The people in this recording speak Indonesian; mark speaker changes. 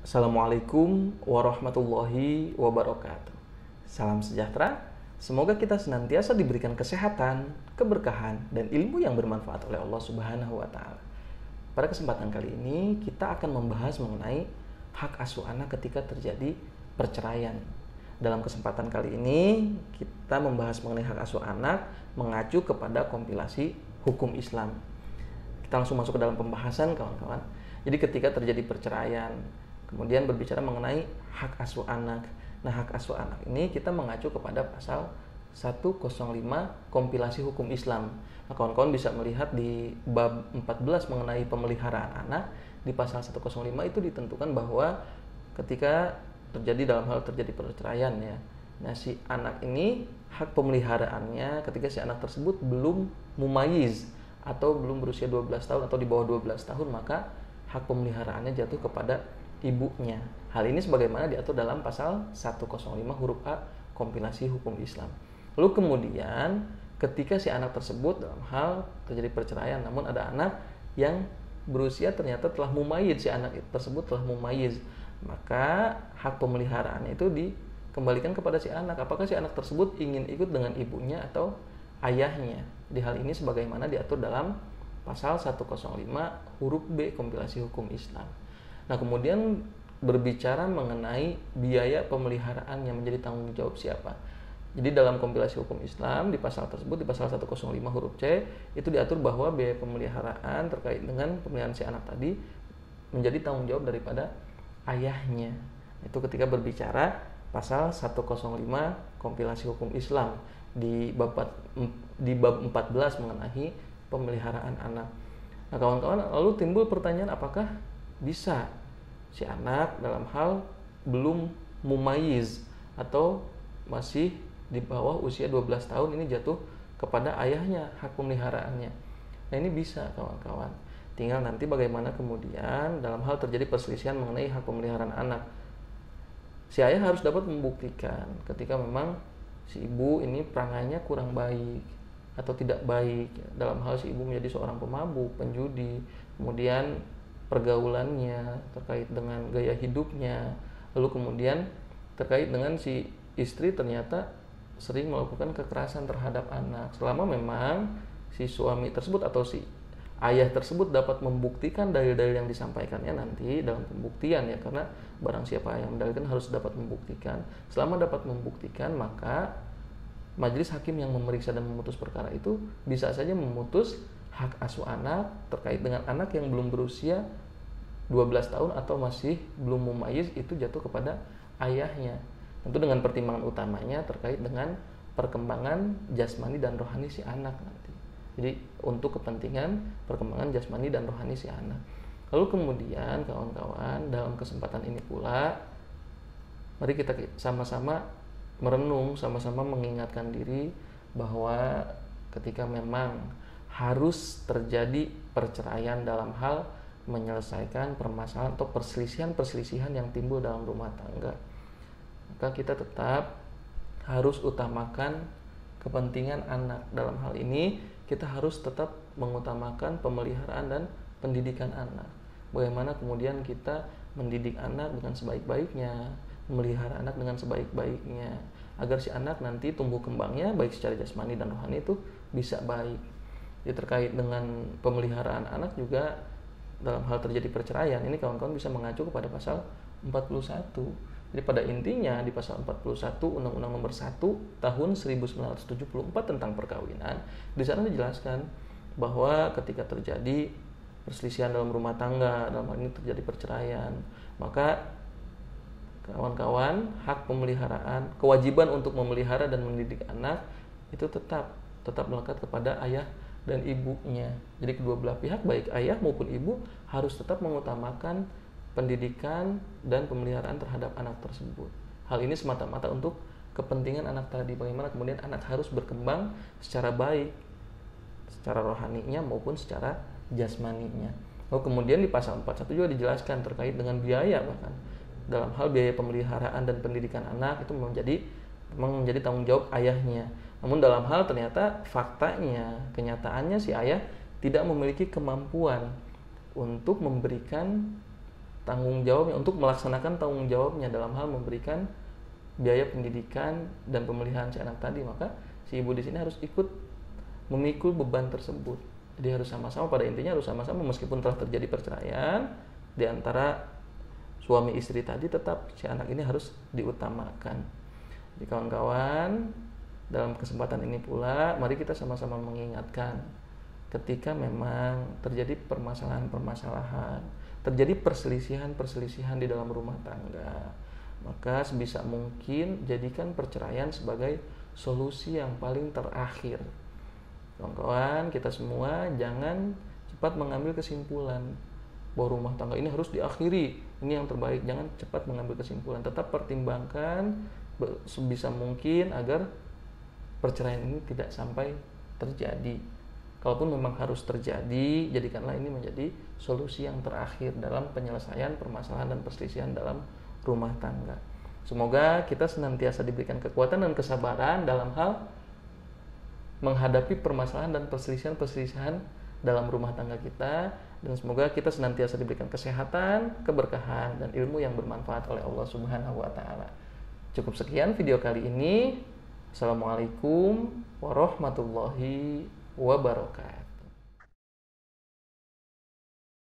Speaker 1: Assalamualaikum warahmatullahi wabarakatuh. Salam sejahtera. Semoga kita senantiasa diberikan kesehatan, keberkahan, dan ilmu yang bermanfaat oleh Allah Subhanahu wa Ta'ala. Pada kesempatan kali ini, kita akan membahas mengenai hak asuh anak ketika terjadi perceraian. Dalam kesempatan kali ini, kita membahas mengenai hak asuh anak mengacu kepada kompilasi hukum Islam. Kita langsung masuk ke dalam pembahasan, kawan-kawan. Jadi ketika terjadi perceraian, kemudian berbicara mengenai hak asuh anak. Nah, hak asuh anak ini kita mengacu kepada pasal 105 kompilasi hukum Islam. Nah, kawan-kawan bisa melihat di bab 14 mengenai pemeliharaan anak. Di pasal 105 itu ditentukan bahwa ketika dalam hal terjadi perceraian ya. Nah, si anak ini hak pemeliharaannya ketika si anak tersebut belum mumayyiz atau belum berusia 12 tahun atau di bawah 12 tahun, maka hak pemeliharaannya jatuh kepada ibunya. Hal ini sebagaimana diatur dalam pasal 105 huruf A kompilasi hukum Islam. Lalu kemudian ketika si anak tersebut dalam hal terjadi perceraian, namun ada anak yang berusia ternyata telah mumayyiz, si anak tersebut telah mumayyiz, maka hak pemeliharaannya itu dikembalikan kepada si anak. Apakah si anak tersebut ingin ikut dengan ibunya atau ayahnya? Di hal ini sebagaimana diatur dalam pasal 105 huruf B kompilasi hukum Islam. Nah, kemudian berbicara mengenai biaya pemeliharaan yang menjadi tanggung jawab siapa. Jadi dalam kompilasi hukum Islam di pasal tersebut, di pasal 105 huruf C, itu diatur bahwa biaya pemeliharaan terkait dengan pemeliharaan si anak tadi menjadi tanggung jawab daripada ayahnya. Itu ketika berbicara pasal 105 kompilasi hukum Islam di bab 14 mengenai pemeliharaan anak. Nah, kawan-kawan, lalu timbul pertanyaan, apakah bisa si anak dalam hal belum mumayyiz atau masih di bawah usia 12 tahun ini jatuh kepada ayahnya hak pemeliharaannya? Nah, ini bisa, kawan-kawan. Tinggal nanti bagaimana kemudian dalam hal terjadi perselisihan mengenai hak pemeliharaan anak. Si ayah harus dapat membuktikan ketika memang si ibu ini perangainya kurang baik atau tidak baik. Dalam hal si ibu menjadi seorang pemabuk, penjudi, kemudian pergaulannya, terkait dengan gaya hidupnya, lalu kemudian terkait dengan si istri ternyata sering melakukan kekerasan terhadap anak. Selama memang si suami tersebut atau si ayah tersebut dapat membuktikan dalil-dalil yang disampaikannya nanti dalam pembuktian ya, karena barang siapa yang mendalilkan harus dapat membuktikan. Selama dapat membuktikan, maka majelis hakim yang memeriksa dan memutus perkara itu bisa saja memutus hak asuh anak terkait dengan anak yang belum berusia 12 tahun atau masih belum mumayyiz, itu jatuh kepada ayahnya. Tentu dengan pertimbangan utamanya terkait dengan perkembangan jasmani dan rohani si anak nanti. Jadi untuk kepentingan perkembangan jasmani dan rohani si anak. Lalu kemudian kawan-kawan, dalam kesempatan ini pula mari kita sama-sama merenung, sama-sama mengingatkan diri bahwa ketika memang harus terjadi perceraian dalam hal menyelesaikan permasalahan atau perselisihan-perselisihan yang timbul dalam rumah tangga, maka kita tetap harus utamakan kepentingan anak. Dalam hal ini kita harus tetap mengutamakan pemeliharaan dan pendidikan anak. Bagaimana kemudian kita mendidik anak dengan sebaik-baiknya, memelihara anak dengan sebaik-baiknya, agar si anak nanti tumbuh kembangnya baik secara jasmani dan rohani itu bisa baik. Jadi terkait dengan pemeliharaan anak juga dalam hal terjadi perceraian, ini kawan-kawan bisa mengacu kepada pasal 41. Jadi pada intinya di pasal 41 Undang-Undang Nomor 1 Tahun 1974 tentang perkawinan, di sana dijelaskan bahwa ketika terjadi perselisihan dalam rumah tangga, dalam hal ini terjadi perceraian, maka kawan-kawan, hak pemeliharaan, kewajiban untuk memelihara dan mendidik anak itu tetap melekat kepada ayah dan ibunya. Jadi kedua belah pihak baik ayah maupun ibu harus tetap mengutamakan pendidikan dan pemeliharaan terhadap anak tersebut. Hal ini semata-mata untuk kepentingan anak tadi, bagaimana kemudian anak harus berkembang secara baik, secara rohaninya maupun secara jasmaninya. Lalu kemudian di pasal 41 juga dijelaskan terkait dengan biaya, bahkan dalam hal biaya pemeliharaan dan pendidikan anak itu menjadi tanggung jawab ayahnya. Namun dalam hal ternyata faktanya, kenyataannya si ayah tidak memiliki kemampuan untuk memberikan tanggung jawabnya, untuk melaksanakan tanggung jawabnya dalam hal memberikan biaya pendidikan dan pemeliharaan si anak tadi, maka si ibu di sini harus ikut memikul beban tersebut. Jadi harus sama-sama, pada intinya harus sama-sama, meskipun telah terjadi perceraian di antara suami istri tadi, tetap si anak ini harus diutamakan. Jadi kawan-kawan, dalam kesempatan ini pula mari kita sama-sama mengingatkan, ketika memang terjadi permasalahan-permasalahan, terjadi perselisihan-perselisihan di dalam rumah tangga, maka sebisa mungkin jadikan perceraian sebagai solusi yang paling terakhir. Kawan-kawan, kita semua jangan cepat mengambil kesimpulan bahwa rumah tangga ini harus diakhiri, ini yang terbaik. Jangan cepat mengambil kesimpulan, tetap pertimbangkan sebisa mungkin agar perceraian ini tidak sampai terjadi. Kalaupun memang harus terjadi, jadikanlah ini menjadi solusi yang terakhir dalam penyelesaian permasalahan dan perselisihan dalam rumah tangga. Semoga kita senantiasa diberikan kekuatan dan kesabaran dalam hal menghadapi permasalahan dan perselisihan-perselisihan dalam rumah tangga kita, dan semoga kita senantiasa diberikan kesehatan, keberkahan, dan ilmu yang bermanfaat oleh Allah Subhanahu wa taala. Cukup sekian video kali ini. Assalamualaikum warahmatullahi wabarakatuh.